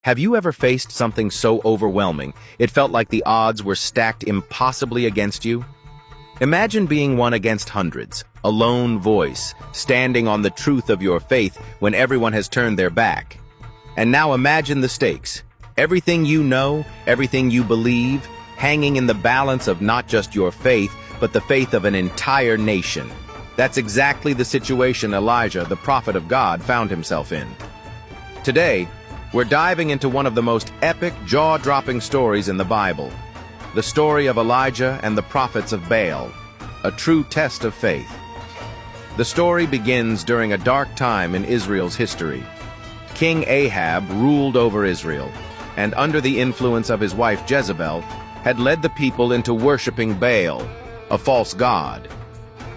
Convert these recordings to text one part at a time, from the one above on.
Have you ever faced something so overwhelming it felt like the odds were stacked impossibly against you? Imagine being one against hundreds, a lone voice, standing on the truth of your faith when everyone has turned their back. And now imagine the stakes. Everything you know, everything you believe, hanging in the balance of not just your faith, but the faith of an entire nation. That's exactly the situation Elijah, the prophet of God, found himself in. Today, we're diving into one of the most epic, jaw-dropping stories in the Bible. The story of Elijah and the prophets of Baal, a true test of faith. The story begins during a dark time in Israel's history. King Ahab ruled over Israel, and under the influence of his wife Jezebel, had led the people into worshiping Baal, a false god.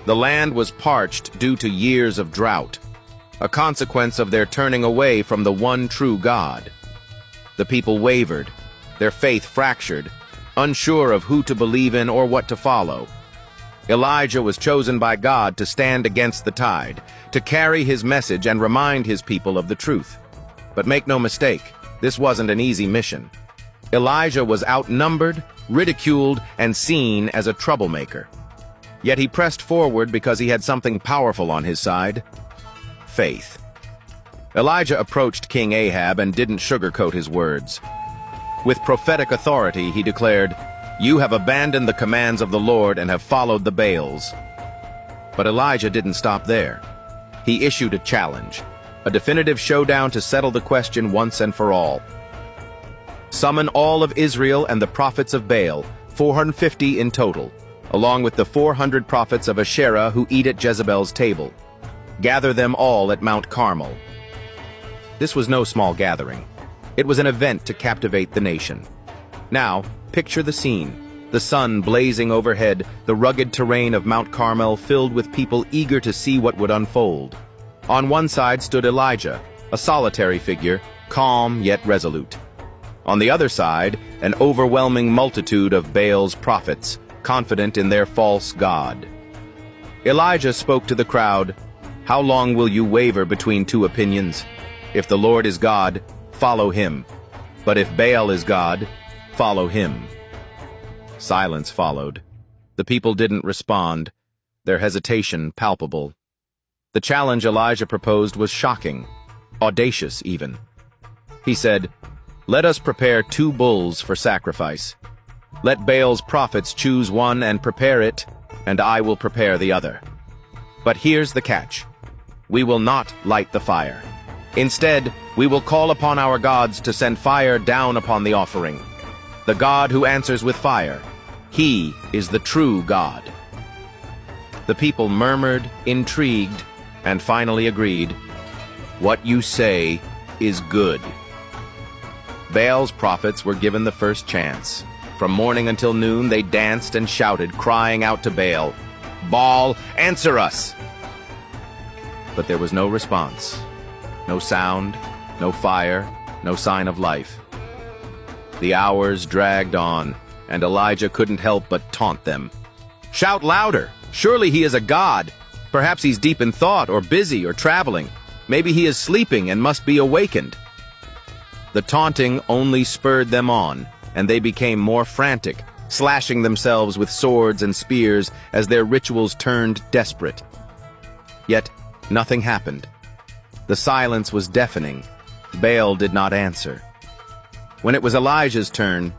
The land was parched due to years of drought, a consequence of their turning away from the one true God. The people wavered, their faith fractured, unsure of who to believe in or what to follow. Elijah was chosen by God to stand against the tide, to carry his message and remind his people of the truth. But make no mistake, this wasn't an easy mission. Elijah was outnumbered, ridiculed, and seen as a troublemaker. Yet he pressed forward because he had something powerful on his side: faith. Elijah approached King Ahab and didn't sugarcoat his words. With prophetic authority, he declared, "You have abandoned the commands of the Lord and have followed the Baals." But Elijah didn't stop there. He issued a challenge, a definitive showdown to settle the question once and for all. Summon all of Israel and the prophets of Baal, 450 in total, along with the 400 prophets of Asherah who eat at Jezebel's table. Gather them all at Mount Carmel. This was no small gathering. It was an event to captivate the nation. Now, picture the scene. The sun blazing overhead, the rugged terrain of Mount Carmel filled with people eager to see what would unfold. On one side stood Elijah, a solitary figure, calm yet resolute. On the other side, an overwhelming multitude of Baal's prophets, confident in their false god. Elijah spoke to the crowd, "How long will you waver between two opinions? If the Lord is God, follow him. But if Baal is God, follow him." Silence followed. The people didn't respond, their hesitation palpable. The challenge Elijah proposed was shocking, audacious even. He said, "Let us prepare 2 bulls for sacrifice. Let Baal's prophets choose one and prepare it, and I will prepare the other. But here's the catch. We will not light the fire. Instead, we will call upon our gods to send fire down upon the offering. The God who answers with fire, he is the true God." The people murmured, intrigued, and finally agreed, "What you say is good." Baal's prophets were given the first chance. From morning until noon, they danced and shouted, crying out to Baal, "Baal, answer us!" But there was no response. No sound, no fire, no sign of life. The hours dragged on, and Elijah couldn't help but taunt them. "Shout louder! Surely he is a god! Perhaps he's deep in thought, or busy, or traveling. Maybe he is sleeping and must be awakened." The taunting only spurred them on, and they became more frantic, slashing themselves with swords and spears as their rituals turned desperate. Yet, nothing happened. The silence was deafening. Baal did not answer. When it was Elijah's turn,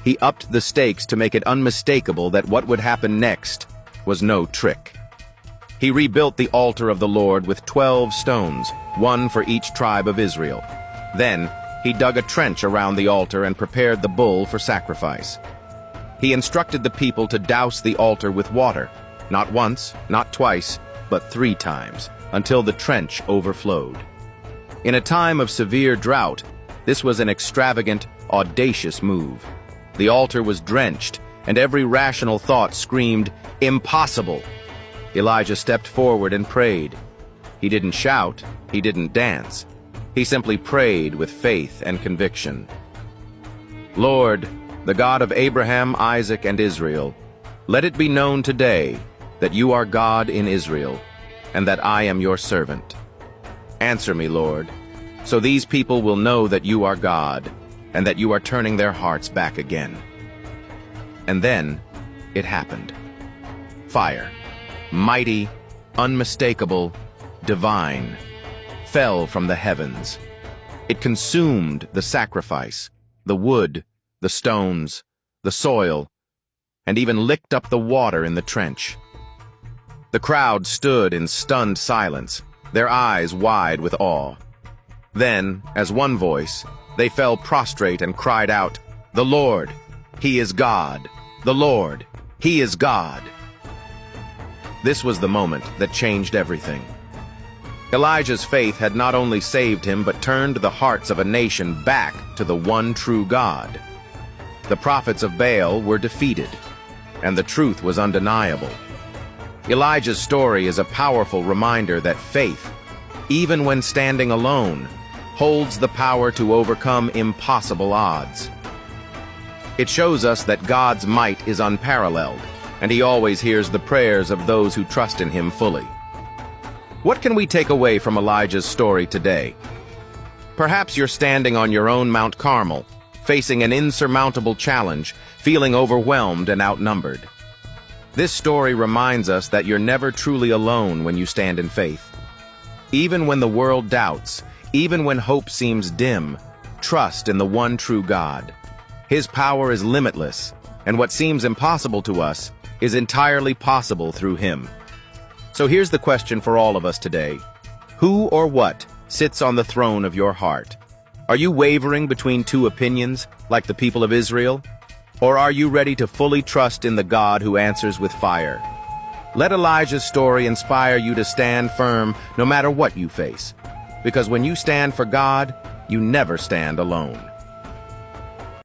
he upped the stakes to make it unmistakable that what would happen next was no trick. He rebuilt the altar of the Lord with 12 stones, one for each tribe of Israel. Then, he dug a trench around the altar and prepared the bull for sacrifice. He instructed the people to douse the altar with water, not once, not twice, but 3 times, until the trench overflowed. In a time of severe drought, this was an extravagant, audacious move. The altar was drenched, and every rational thought screamed, "Impossible!" Elijah stepped forward and prayed. He didn't shout, he didn't dance. He simply prayed with faith and conviction. "Lord, the God of Abraham, Isaac, and Israel, let it be known today that you are God in Israel, and that I am your servant. Answer me, Lord, so these people will know that you are God, and that you are turning their hearts back again. And then, it happened. Fire, mighty, unmistakable, divine, fell from the heavens. It consumed the sacrifice, the wood, the stones, the soil, and even licked up the water in the trench. The crowd stood in stunned silence, their eyes wide with awe. Then, as one voice, they fell prostrate and cried out, "The Lord, He is God! The Lord, He is God!" This was the moment that changed everything. Elijah's faith had not only saved him but turned the hearts of a nation back to the one true God. The prophets of Baal were defeated, and the truth was undeniable. Elijah's story is a powerful reminder that faith, even when standing alone, holds the power to overcome impossible odds. It shows us that God's might is unparalleled, and He always hears the prayers of those who trust in Him fully. What can we take away from Elijah's story today? Perhaps you're standing on your own Mount Carmel, facing an insurmountable challenge, feeling overwhelmed and outnumbered. This story reminds us that you're never truly alone when you stand in faith. Even when the world doubts, even when hope seems dim, trust in the one true God. His power is limitless, and what seems impossible to us is entirely possible through Him. So here's the question for all of us today. Who or what sits on the throne of your heart? Are you wavering between two opinions, like the people of Israel? Or are you ready to fully trust in the God who answers with fire? Let Elijah's story inspire you to stand firm no matter what you face. Because when you stand for God, you never stand alone.